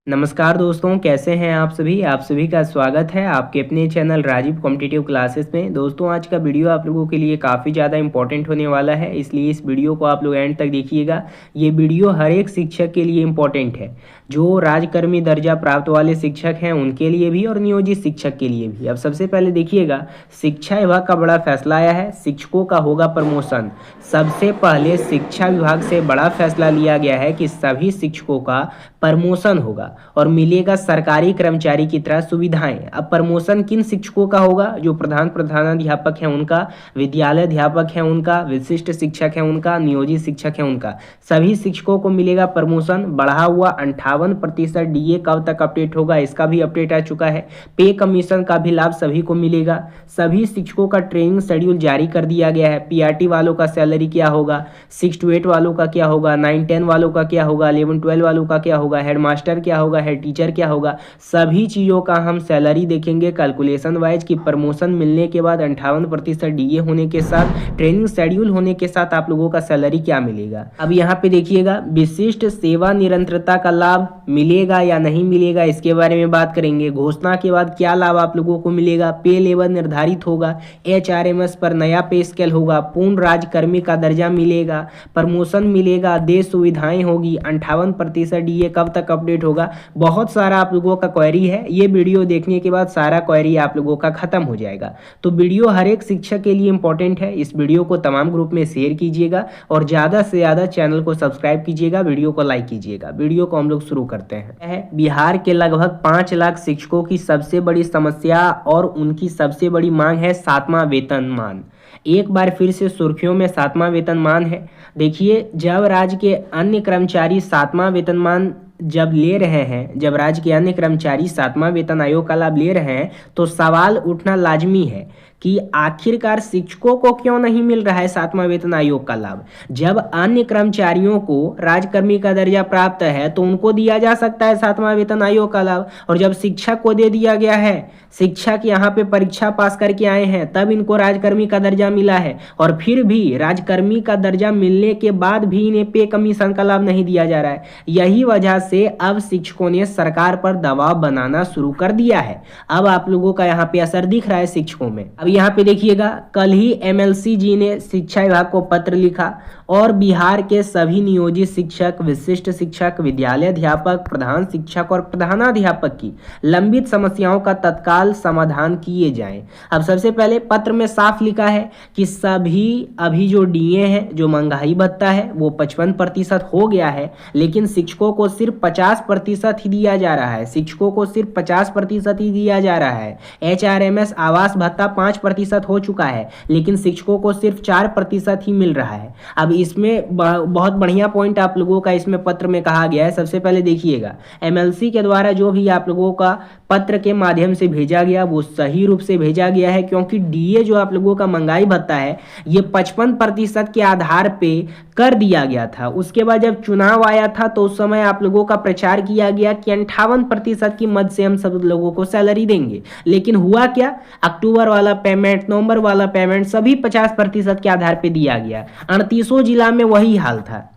नमस्कार दोस्तों, कैसे हैं आप सभी का स्वागत है आपके अपने चैनल राजीव कॉम्पिटिटिव क्लासेस में। दोस्तों, आज का वीडियो आप लोगों के लिए काफ़ी ज़्यादा इंपॉर्टेंट होने वाला है, इसलिए इस वीडियो को आप लोग एंड तक देखिएगा। ये वीडियो हर एक शिक्षक के लिए इम्पॉर्टेंट है, जो राजकर्मी दर्जा प्राप्त वाले शिक्षक हैं उनके लिए भी और नियोजित शिक्षक के लिए भी। अब सबसे पहले देखिएगा, शिक्षा विभाग का बड़ा फैसला आया है, शिक्षकों का होगा प्रमोशन। सबसे पहले शिक्षा विभाग से बड़ा फैसला लिया गया है कि सभी शिक्षकों का प्रमोशन होगा और मिलेगा सरकारी कर्मचारी की तरह सुविधाएं। अब प्रमोशन किन शिक्षकों का होगा? जो प्रधानाध्यापक हैं उनका, विद्यालय अध्यापक हैं उनका, विशिष्ट शिक्षक हैं उनका, नियोजित शिक्षक हैं उनका, सभी शिक्षकों को मिलेगा प्रमोशन। बढ़ा हुआ 58% डीए कब तक अपडेट होगा, इसका भी अपडेट आ चुका है। पे कमीशन का भी लाभ सभी को मिलेगा। सभी शिक्षकों का ट्रेनिंग शेड्यूल जारी कर दिया गया है। पीआरटी वालों का सैलरी क्या होगा, 6 to 8 वालों का क्या होगा, 9-10 वालों का क्या होगा, 11-12 वालों का क्या होगा, हेडमास्टर क्या होगा, हेड टीचर क्या होगा, सभी चीज़ों का हम सैलरी देखेंगे कैलकुलेशन वाइज कि प्रमोशन मिलने के बाद 58% डीए होने के साथ, ट्रेनिंग शेड्यूल होने के साथ आप लोगों का सैलरी क्या मिलेगा। अब यहाँ पे देखिएगा, विशिष्ट सेवा निरंतरता का लाभ मिलेगा या नहीं मिलेगा, इसके बारे में बात करेंगे। घोषणा के बाद क्या लाभ आप लोगों को मिलेगा, पे लेवल निर्धारित होगा, एचआरएमएस पर नया पे स्केल होगा, पूर्ण राजकर्मी का दर्जा मिलेगा, प्रमोशन मिलेगा, देश सुविधाएं होगी, 58% डीए कब तक अपडेट होगा। बहुत सारा आप लोगों का क्वेरी है, ये वीडियो देखने के बाद सारा क्वेरी आप लोगों का खत्म हो जाएगा। तो वीडियो हर एक शिक्षक के लिए इंपॉर्टेंट है। इस वीडियो को तमाम ग्रुप में शेयर कीजिएगा और ज़्यादा से ज़्यादा चैनल को सब्सक्राइब कीजिएगा, वीडियो को लाइक कीजिएगा। वीडियो को हम लोग शुरू करते हैं। बिहार के लगभग 5 लाख शिक्षकों की सबसे बड़ी समस्या और उनकी सबसे बड़ी मांग है 7वां वेतनमान। एक बार फिर से सुर्खियों में 7वां वेतनमान है। देखिए, जब राज्य के अन्य कर्मचारी 7वां वेतनमान जब ले रहे हैं, जब राज्य के अन्य कर्मचारी 7वां वेतन आयोग का लाभ ले रहे हैं, तो सवाल उठना लाजमी है कि आखिरकार शिक्षकों को क्यों नहीं मिल रहा है 7वां वेतन आयोग का लाभ। जब अन्य कर्मचारियों को राजकर्मी का दर्जा प्राप्त है तो उनको दिया जा सकता है 7वां वेतन आयोग का लाभ, और जब शिक्षक को दे दिया गया है, शिक्षक यहाँ पे परीक्षा पास करके आए हैं तब इनको राजकर्मी का दर्जा मिला है, और फिर भी राजकर्मी का दर्जा मिलने के बाद भी इन्हें पे कमीशन का लाभ नहीं दिया जा रहा है। यही वजह से अब शिक्षकों ने सरकार पर दबाव बनाना शुरू कर दिया है। अब आप लोगों का यहाँ पे असर दिख रहा है शिक्षकों में। अब यहाँ पे देखिएगा, कल ही एमएलसी जी ने शिक्षा विभाग को पत्र लिखा और बिहार के सभी नियोजित शिक्षक, विशिष्ट शिक्षक, विद्यालय अध्यापक, प्रधान शिक्षक और प्रधानाध्यापक की लंबित समस्याओं का तत्काल समाधान किए जाएं। अब सबसे पहले पत्र में साफ लिखा है कि सभी अभी जो डीए है, जो महंगाई भत्ता है, वो 55% हो गया है, लेकिन शिक्षकों को सिर्फ 50% ही दिया जा रहा है। शिक्षकों को सिर्फ 50% ही दिया जा रहा है। एचआरएमएस आवास भत्ता 5% हो चुका है, लेकिन शिक्षकों को सिर्फ 4% ही मिल रहा है। अब इसमें बहुत बढ़िया पॉइंट आप लोगों का इसमें पत्र में कहा गया है। सबसे पहले देखिएगा, एमएलसी के द्वारा जो भी आप लोगों का पत्र के माध्यम से भेजा गया वो सही रूप से भेजा गया है, क्योंकि डीए जो आप लोगों का महंगाई भत्ता है ये 55% के आधार पे कर दिया गया था। उसके बाद जब चुनाव आया था तो उस समय आप लोगों का प्रचार किया गया कि 58% की मद से हम सब लोगों को सैलरी देंगे, लेकिन हुआ क्या? अक्टूबर वाला पेमेंट, नवंबर वाला पेमेंट सभी 50% के आधार पे दिया गया। 38 जिला में वही हाल था।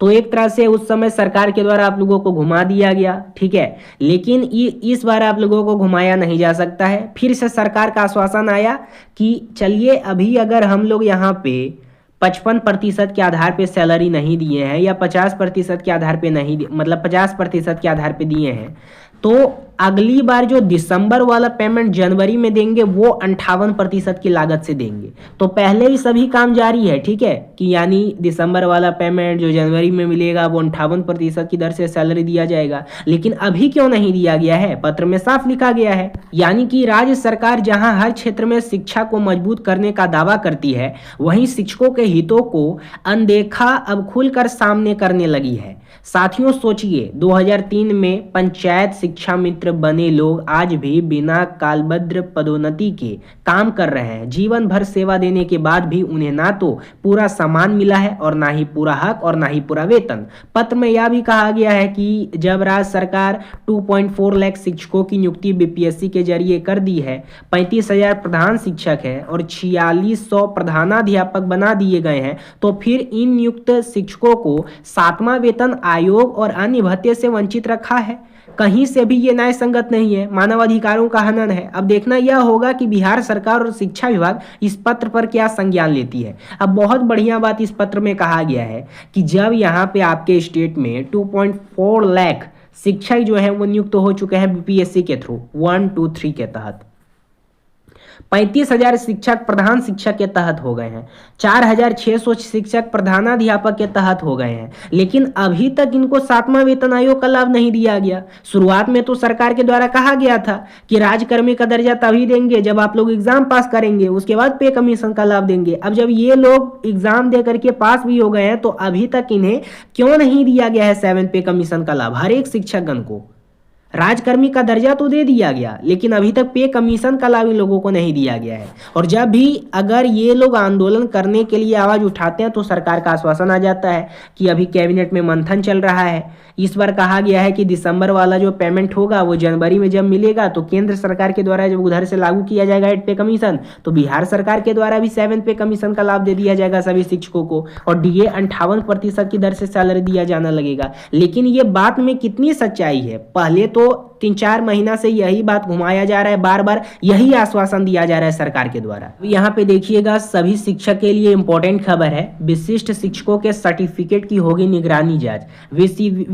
तो एक तरह से उस समय सरकार के द्वारा आप लोगों को घुमा दिया गया, ठीक है। लेकिन इस बार आप लोगों को घुमाया नहीं जा सकता है। फिर से सरकार का आश्वासन आया कि चलिए, अभी अगर हम लोग यहाँ पे 55% के आधार पे सैलरी नहीं दिए हैं या 50% के आधार पे नहीं, मतलब 50% के आधार पे दिए हैं, तो अगली बार जो दिसंबर वाला पेमेंट जनवरी में देंगे वो 58% की लागत से देंगे। तो पहले ही सभी काम जारी है, ठीक है, कि यानी दिसंबर वाला पेमेंट जो जनवरी में मिलेगा वो 58% की दर से सैलरी दिया जाएगा। लेकिन अभी क्यों नहीं दिया गया है? पत्र में साफ लिखा गया है। यानी कि राज्य सरकार जहां हर क्षेत्र में शिक्षा को मजबूत करने का दावा करती है, वहीं शिक्षकों के हितों को अनदेखा अब खुलकर सामने करने लगी है। साथियों, सोचिए, 2003 में पंचायत शिक्षा मित्र मित्र बने लोग आज भी बिना कालभद्र पदोन्नति के काम कर रहे हैं। जीवन भर सेवा देने के बाद भी उन्हें ना तो पूरा सम्मान मिला है और ना ही पूरा हक और ना ही पूरा वेतन। पत्र में यह भी कहा गया है कि जब राज्य सरकार 2.4 लाख शिक्षकों की नियुक्ति बीपीएससी के जरिए कर दी है, 35,000 प्रधान शिक्षक है और 4600 प्रधानाध्यापक बना दिए गए हैं, तो फिर इन नियुक्त शिक्षकों को 7वां वेतन आयोग और अन्य भत्ते से वंचित रखा है। कहीं से भी ये न्याय संगत नहीं है, मानव अधिकारों का हनन है। अब देखना यह होगा कि बिहार सरकार और शिक्षा विभाग इस पत्र पर क्या संज्ञान लेती है। अब बहुत बढ़िया बात इस पत्र में कहा गया है कि जब यहाँ पे आपके स्टेट में 2.4 लाख शिक्षक जो है वो नियुक्त हो चुके हैं बीपीएससी के थ्रू 1, 2, 3 के तहत, 35,000 शिक्षक प्रधान शिक्षक के तहत हो गए हैं, 4,600 शिक्षक प्रधानाध्यापक के तहत हो गए हैं, लेकिन अभी तक इनको 7वां वेतन आयोग का लाभ नहीं दिया गया। शुरुआत में तो सरकार के द्वारा कहा गया था कि राजकर्मी का दर्जा तभी देंगे जब आप लोग एग्जाम पास करेंगे, उसके बाद पे कमीशन का लाभ देंगे। अब जब ये लोग एग्जाम दे करके पास भी हो गए हैं तो अभी तक इन्हें क्यों नहीं दिया गया है 7 पे कमीशन का लाभ। हर एक शिक्षकगण को राजकर्मी का दर्जा तो दे दिया गया, लेकिन अभी तक पे कमीशन का लाभ इन लोगों को नहीं दिया गया है। और जब भी अगर ये लोग आंदोलन करने के लिए आवाज उठाते हैं तो सरकार का आश्वासन आ जाता है कि अभी कैबिनेट में मंथन चल रहा है। इस बार कहा गया है कि दिसंबर वाला जो पेमेंट होगा वो जनवरी में जब मिलेगा तो केंद्र सरकार के द्वारा जब उधर से लागू किया जाएगा 8 पे कमीशन, तो बिहार सरकार के द्वारा भी 7 पे कमीशन का लाभ दे दिया जाएगा सभी शिक्षकों को, और डीए 58% की दर से सैलरी दिया जाना लगेगा। लेकिन ये बात में कितनी सच्चाई है? पहले तो 3-4 महीना से यही बात घुमाया जा रहा है, बार बार यही आश्वासन दिया जा रहा है सरकार के द्वारा। यहाँ पे देखिएगा सभी शिक्षक के लिए इंपॉर्टेंट खबर है, विशिष्ट शिक्षकों के सर्टिफिकेट की होगी निगरानी जांच।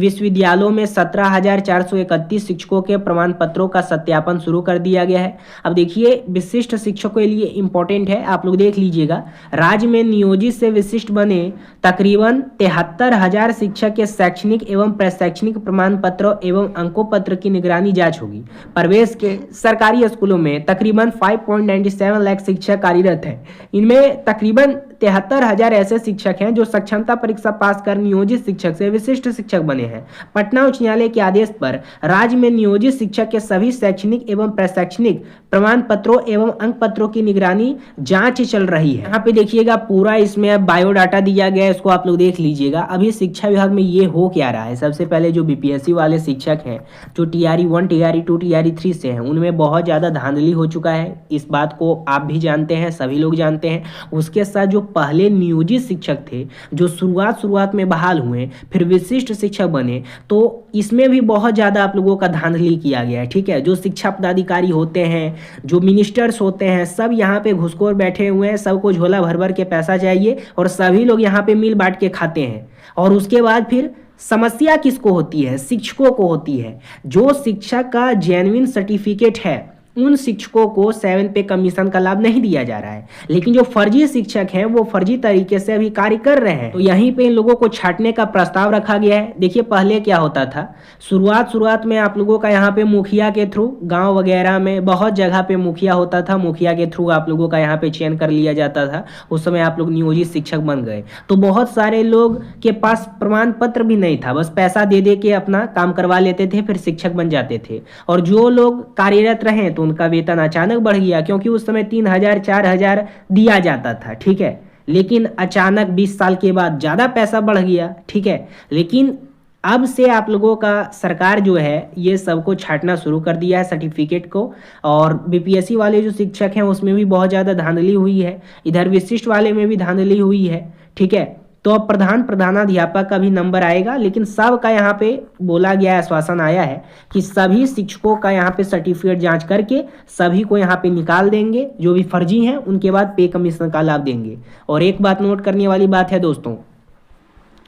विश्वविद्यालयों में 17,431 शिक्षकों के प्रमाण पत्रों का सत्यापन शुरू कर दिया गया है। अब देखिए विशिष्ट शिक्षकों के लिए इंपॉर्टेंट है, आप लोग देख लीजिएगा। राज्य में नियोजित से विशिष्ट बने तकरीबन 73,000 शिक्षक के शैक्षणिक एवं प्रशैक्षणिक प्रमाण पत्रों एवं अंकों पत्र की निगरानी जांच होगी। प्रवेश के सरकारी स्कूलों में तकरीबन 5.97 लाख शिक्षक कार्यरत हैं। इनमें तकरीबन 73,000 ऐसे शिक्षक हैं जो सक्षमता परीक्षा पास कर नियोजित शिक्षक से विशिष्ट शिक्षक बने हैं। पटना उच्च न्यायालय के आदेश पर राज्य में नियोजित शिक्षक के सभी शैक्षणिक एवं प्रशैक्षणिक प्रमाण पत्रों एवं अंक पत्रों की निगरानी जांच चल रही है। यहाँ पे देखिएगा पूरा इसमें बायोडाटा दिया गया है, इसको आप लोग देख लीजिएगा। अभी शिक्षा विभाग में ये हो क्या रहा है, सबसे पहले जो बीपीएससी वाले शिक्षक हैं जो टीआरई 1, टीआरई 2, टीआरई 3 से हैं, उनमें बहुत ज़्यादा धांधली हो चुका है। इस बात को आप भी जानते हैं, सभी लोग जानते हैं। उसके साथ जो पहले नियोजित शिक्षक थे जो शुरुआत में बहाल हुए फिर विशिष्ट शिक्षक बने, तो इसमें भी बहुत ज़्यादा आप लोगों का धांधली किया गया है। ठीक है, जो शिक्षा पदाधिकारी होते हैं, जो मिनिस्टर्स होते हैं, सब यहाँ पे घुसखोर बैठे हुए हैं। सबको झोला भर भर के पैसा चाहिए और सभी लोग यहाँ पे मिल बांट के खाते हैं। और उसके बाद फिर समस्या किसको होती है? शिक्षकों को होती है। जो शिक्षक का जेन्युइन सर्टिफिकेट है उन शिक्षकों को 7 पे कमीशन का लाभ नहीं दिया जा रहा है, लेकिन जो फर्जी शिक्षक हैं वो फर्जी तरीके से अभी कार्य कर रहे हैं। तो यहीं पे इन लोगों को छांटने का प्रस्ताव रखा गया है। देखिए पहले क्या होता था, शुरुआत में आप लोगों का यहाँ पे मुखिया के थ्रू, गांव वगैरह में बहुत जगह पे मुखिया होता था, मुखिया के थ्रू आप लोगों का यहाँ पे चयन कर लिया जाता था। उस समय आप लोग नियोजित शिक्षक बन गए, तो बहुत सारे लोग के पास प्रमाण पत्र भी नहीं था, बस पैसा दे दे के अपना काम करवा लेते थे, फिर शिक्षक बन जाते थे। और जो लोग कार्यरत रहे तो उनका वेतन अचानक बढ़ गया, क्योंकि उस समय 3,000 4,000 दिया जाता था। ठीक है, लेकिन अचानक 20 साल के बाद ज़्यादा पैसा बढ़ गया। ठीक है, लेकिन अब से आप लोगों का सरकार जो है ये सबको छांटना शुरू कर दिया है सर्टिफिकेट को। और बीपीएससी वाले जो शिक्षक हैं उसमें भी बहुत ज़्यादा धांधली हुई है, इधर विशिष्ट वाले में भी धांधली हुई है। ठीक है, तो अब प्रधानाध्यापक का भी नंबर आएगा, लेकिन सब का यहाँ पे बोला गया, आश्वासन आया है कि सभी शिक्षकों का यहाँ पे सर्टिफिकेट जांच करके सभी को यहाँ पे निकाल देंगे, जो भी फर्जी हैं उनके बाद पे कमीशन का लाभ देंगे। और एक बात नोट करने वाली बात है दोस्तों,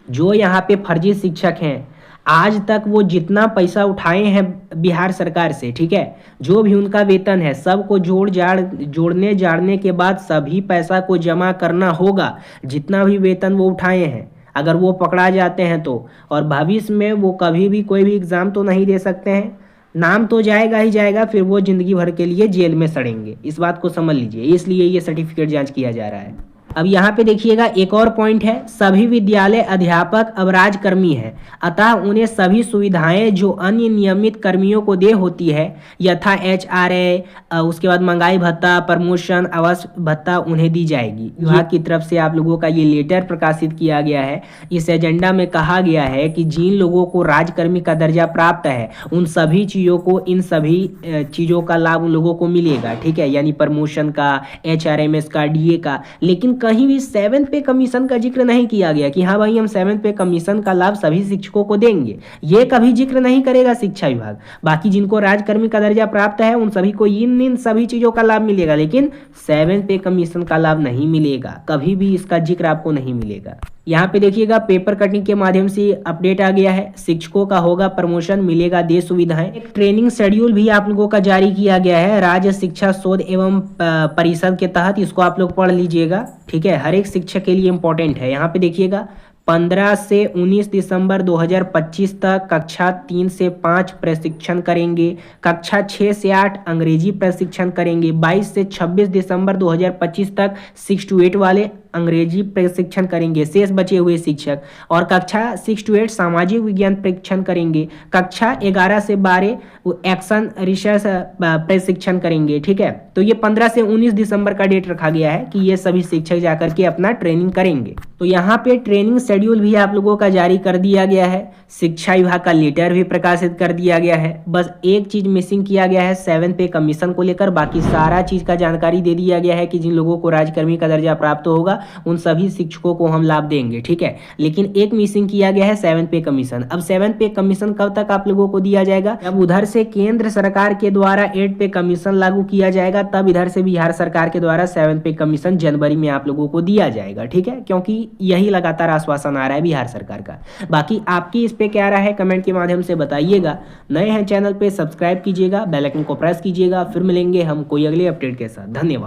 जो यहाँ पे फर्जी शिक्षक हैं आज तक वो जितना पैसा उठाए हैं बिहार सरकार से, ठीक है, जो भी उनका वेतन है सबको जोड़ने जाड़ने के बाद सभी पैसा को जमा करना होगा, जितना भी वेतन वो उठाए हैं। अगर वो पकड़ा जाते हैं तो, और भविष्य में वो कभी भी कोई भी एग्ज़ाम तो नहीं दे सकते हैं, नाम तो जाएगा ही जाएगा, फिर वो ज़िंदगी भर के लिए जेल में सड़ेंगे। इस बात को समझ लीजिए, इसलिए ये सर्टिफिकेट जाँच किया जा रहा है। अब यहाँ पे देखिएगा एक और पॉइंट है, सभी विद्यालय अध्यापक अब राजकर्मी है, अतः उन्हें सभी सुविधाएं जो अन्य नियमित कर्मियों को दे होती है यथा HRA, उसके बाद महंगाई भत्ता, प्रमोशन, आवास भत्ता उन्हें दी जाएगी। विभाग की तरफ से आप लोगों का ये लेटर प्रकाशित किया गया है। इस एजेंडा में कहा गया है कि जिन लोगों को राजकर्मी का दर्जा प्राप्त है उन सभी चीज़ों को, इन सभी चीज़ों का लाभ उन लोगों को मिलेगा, ठीक है, यानी प्रमोशन का, HRMS का, DA का। लेकिन कहीं भी 7th पे कमीशन का जिक्र नहीं किया गया कि हाँ भाई हम 7th पे कमीशन का लाभ सभी शिक्षकों को देंगे, ये कभी जिक्र नहीं करेगा शिक्षा विभाग। बाकी जिनको राजकर्मी का दर्जा प्राप्त है उन सभी को इन सभी चीज़ों का लाभ मिलेगा, लेकिन 7th पे कमीशन का लाभ नहीं मिलेगा, कभी भी इसका जिक्र आपको नहीं मिलेगा। यहाँ पे देखिएगा पेपर कटिंग के माध्यम से अपडेट आ गया है, शिक्षकों का होगा प्रमोशन, मिलेगा दे सुविधाएं। एक ट्रेनिंग शेड्यूल भी आप लोगों का जारी किया गया है राज्य शिक्षा शोध एवं परिषद के तहत, इसको आप लोग पढ़ लीजिएगा, ठीक है, हर एक शिक्षक के लिए इंपॉर्टेंट है। यहाँ पे देखिएगा 15 से 19 दिसंबर 2025 तक कक्षा 3 से 5 प्रशिक्षण करेंगे, कक्षा 6 से 8 अंग्रेजी प्रशिक्षण करेंगे, 22 से 26 दिसंबर 2025 तक 6 to 8 वाले अंग्रेजी प्रशिक्षण करेंगे, शेष बचे हुए शिक्षक, और कक्षा 6 to 8 सामाजिक विज्ञान प्रशिक्षण करेंगे, कक्षा 11 से 12 एक्शन रिसर्च प्रशिक्षण करेंगे, ठीक है। तो ये 15 से 19 दिसंबर का डेट रखा गया है कि ये सभी शिक्षक जाकर के अपना ट्रेनिंग करेंगे। तो यहाँ पे ट्रेनिंग शेड्यूल भी आप लोगों का जारी कर दिया गया है, शिक्षा विभाग का लेटर भी प्रकाशित कर दिया गया है। बस एक चीज मिसिंग किया गया है 7th पे कमीशन को लेकर, बाकी सारा चीज का जानकारी दे दिया गया है कि जिन लोगों को राजकर्मी का दर्जा प्राप्त होगा उन सभी शिक्षकों को हम लाभ देंगे, ठीक है। लेकिन एक मिसिंग किया गया है 7th पे कमीशन। अब 7th पे कमीशन कब तक आप लोगों को दिया जाएगा? जब उधर से केंद्र सरकार के द्वारा 8th पे कमीशन लागू किया जाएगा, तब इधर से बिहार सरकार के द्वारा 7th पे कमीशन जनवरी में आप लोगों को दिया जाएगा, ठीक है, क्योंकि यही लगातार आश्वासन आ रहा है बिहार सरकार का। बाकी आपकी इस पे क्या राय है कमेंट के माध्यम से बताइएगा। नए हैं चैनल पे सब्सक्राइब कीजिएगा, बेल आइकन को प्रेस कीजिएगा। फिर मिलेंगे हम कोई अगले अपडेट के साथ। धन्यवाद।